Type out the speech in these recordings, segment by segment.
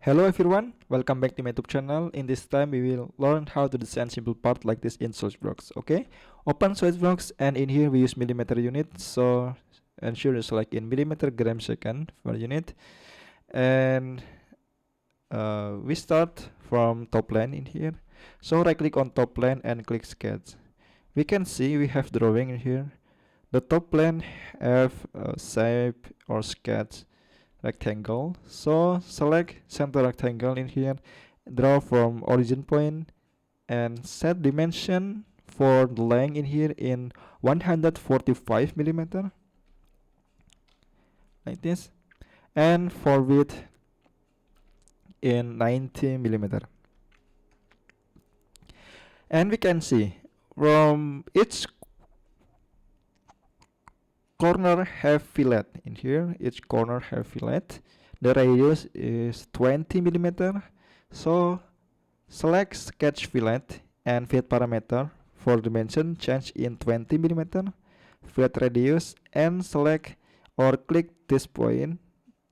Hello everyone, welcome back to my YouTube channel. In this time we will learn how to design simple part like this in SolidWorks. Okay, open SolidWorks and in here we use millimeter unit. So ensure you select in millimeter gram second per unit, and we start from top plane in here. So right click on top plane and click sketch. We can see we have drawing in here. The top plane have shape or sketch rectangle. So select center rectangle in here, draw from origin point and set dimension for the length in here in 145 millimeter like this, and for width in 90 millimeter. And we can see from each corner have fillet in here. Each corner have fillet. The radius is 20 millimeter. So select sketch fillet and fit parameter for dimension change in 20 millimeter. Fillet radius and select or click this point,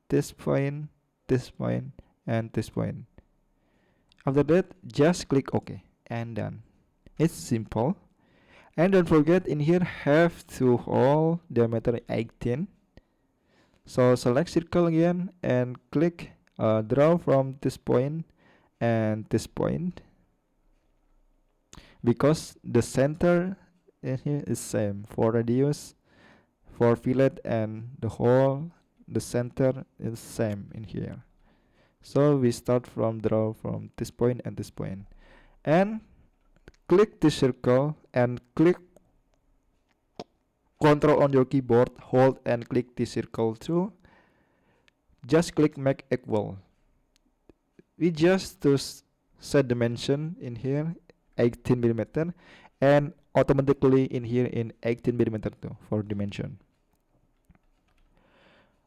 this point, this point, and this point. After that, just click OK and done. It's simple. And don't forget in here have to hole diameter 18. So select circle again and click draw from this point and this point, because the center in here is same for radius, for fillet, and the hole, the center is same in here. So we start from draw from this point and this point, and click the circle and click Control on your keyboard, hold and click the circle too. Just click make equal. We just to set dimension in here 18 millimeter, and automatically in here in 18 millimeter too for dimension.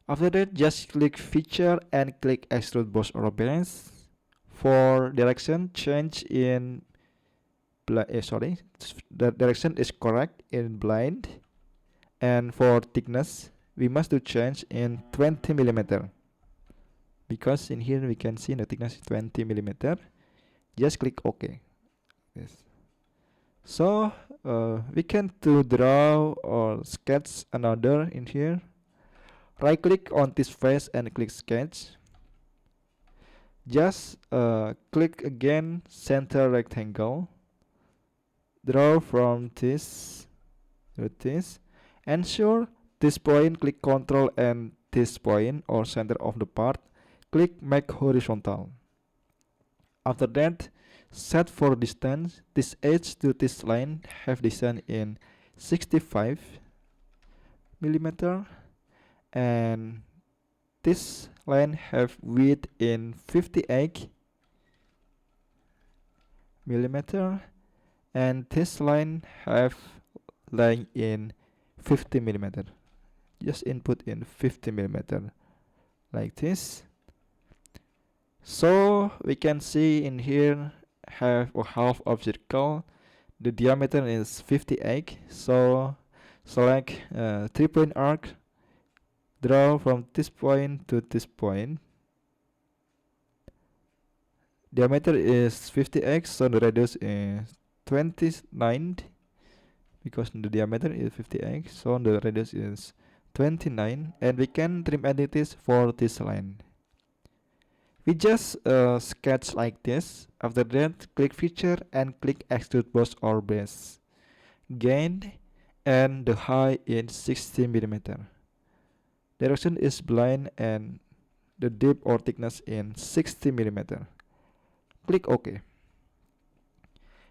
After that, just click feature and click extrude boss or base. For direction, change in the direction is correct in blind, and for thickness we must do change in 20 millimeter, because in here we can see the thickness is 20 millimeter. Just click OK. Yes. So we can to draw or sketch another in here. Right click on this face and click sketch. Just click again center rectangle, draw from this to this. Ensure this point, click Ctrl and this point or center of the part, click make horizontal. After that, set for distance. This edge to this line have distance in 65 millimeter, and this line have width in 58 millimeter, and this line have length in 50 millimeter. Just input in 50 millimeter like this. So we can see in here have a half of circle. The diameter is 58. So select 3-point arc, draw from this point to this point. Diameter is 50x, so the radius is 29, because the diameter is 50x, so the radius is 29, and we can trim entities for this line. We just sketch like this. After that, click feature and click extrude boss or base. Gain and the height is 60 millimeter. Direction is blind and the depth or thickness in 60 millimeter. Click OK.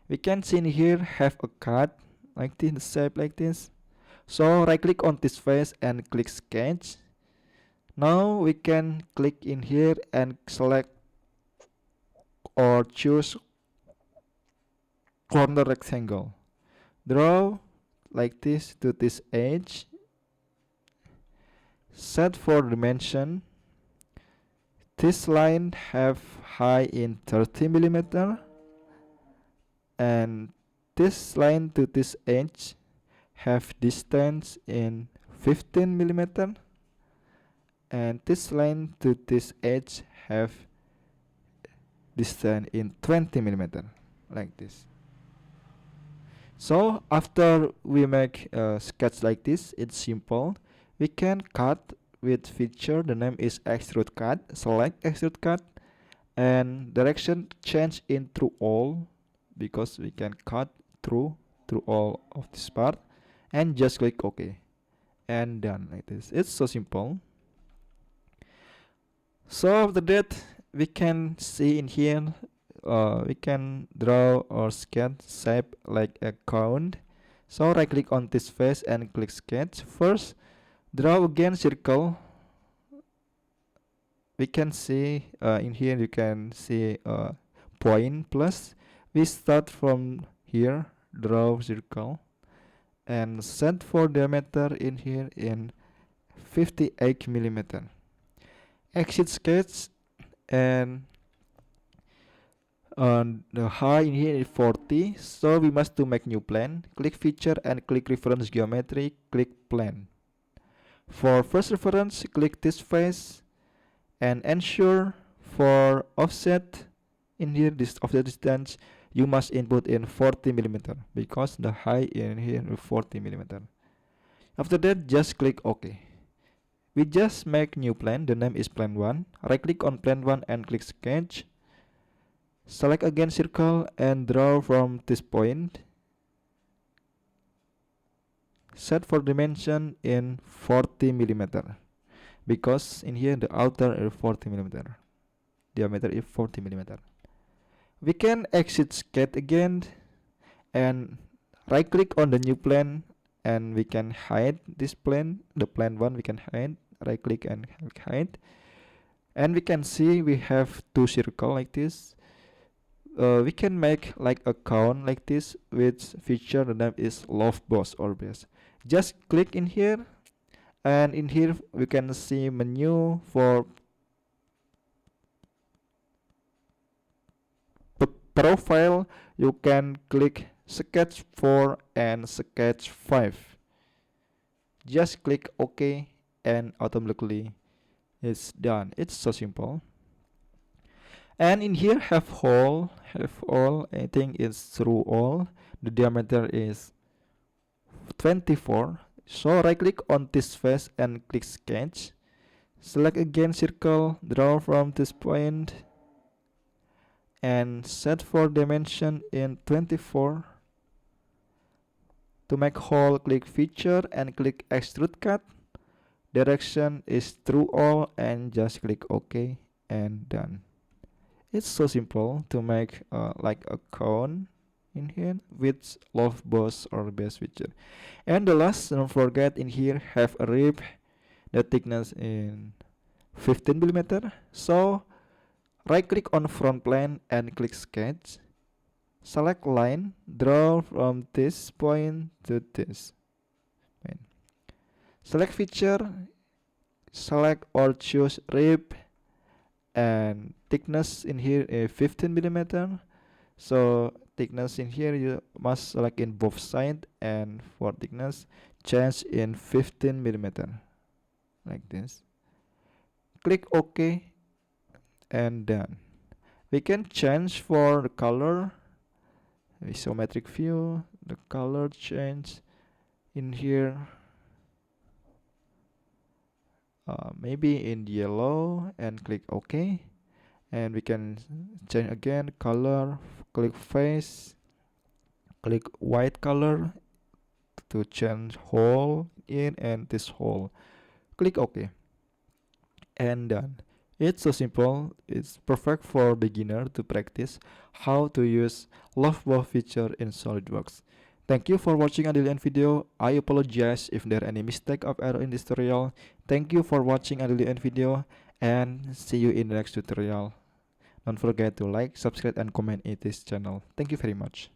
We can see in here have a cut like this, shape like this. So right click on this face and click sketch. Now we can click in here and select or choose corner rectangle. Draw like this to this edge. Set for dimension. This line have height in 30 millimeter, and this line to this edge have distance in 15 millimeter, and this line to this edge have distance in 20 millimeter, like this. So after we make a sketch like this, it's simple. We can cut with feature. The name is extrude cut. Select extrude cut and direction change in through all, because we can cut through all of this part, and just click OK and done, like this. It's so simple. So after that, we can see in here, we can draw or sketch shape like a cone. So right click on this face and click sketch. First, draw again circle. We can see in here, you can see point plus. We start from here, draw circle, and set for diameter in here in 58 millimeter. Exit sketch, and the height in here is 40, so we must to make new plan. Click feature and click reference geometry, click plan. For first reference, click this face and ensure for offset in here, this offset distance, you must input in 40 millimeter, because the height in here is 40 millimeter. After that, just click OK. We just make new plan. The name is plan 1. Right click on plan 1 and click sketch. Select again circle and draw from this point. Set for dimension in 40 millimeter, because in here the outer is 40 millimeter, diameter is 40 millimeter. We can exit sketch again and right click on the new plan, and we can hide this plan. The plan 1 we can hide. Right click and hide, and we can see we have two circle like this. We can make like a cone like this with feature. The name is loft boss or base. Just click in here, and in here we can see menu for profile. You can click sketch 4 and sketch 5. Just click OK and automatically it's done. It's so simple. And in here have all, I think it's through all. The diameter is 24. So right click on this face and click sketch. Select again circle, draw from this point, and set for dimension in 24. To make hole, click feature and click extrude cut. Direction is through all, and just click OK and done. It's so simple to make like a cone in here with loft boss or base feature. And the last, don't forget, in here have a rib. The thickness in 15 millimeter. So right click on front plane and click sketch. Select line, draw from this point to this point. Select feature, select or choose rib, and thickness in here is 15 millimeter. So thickness in here you must select in both sides, and for thickness change in 15 millimeter, like this. Click OK and done. We can change for the color. Isometric view, the color change in here, maybe in yellow, and click OK. And we can change again color. Click face, click white color to change hole in and this hole. Click OK and done. It's so simple. It's perfect for beginner to practice how to use Lofted feature in SolidWorks. Thank you for watching until the end video. I apologize if there are any mistake or error in this tutorial. Thank you for watching until the end video, and see you in the next tutorial. Don't forget to like, subscribe, and comment in this channel. Thank you very much.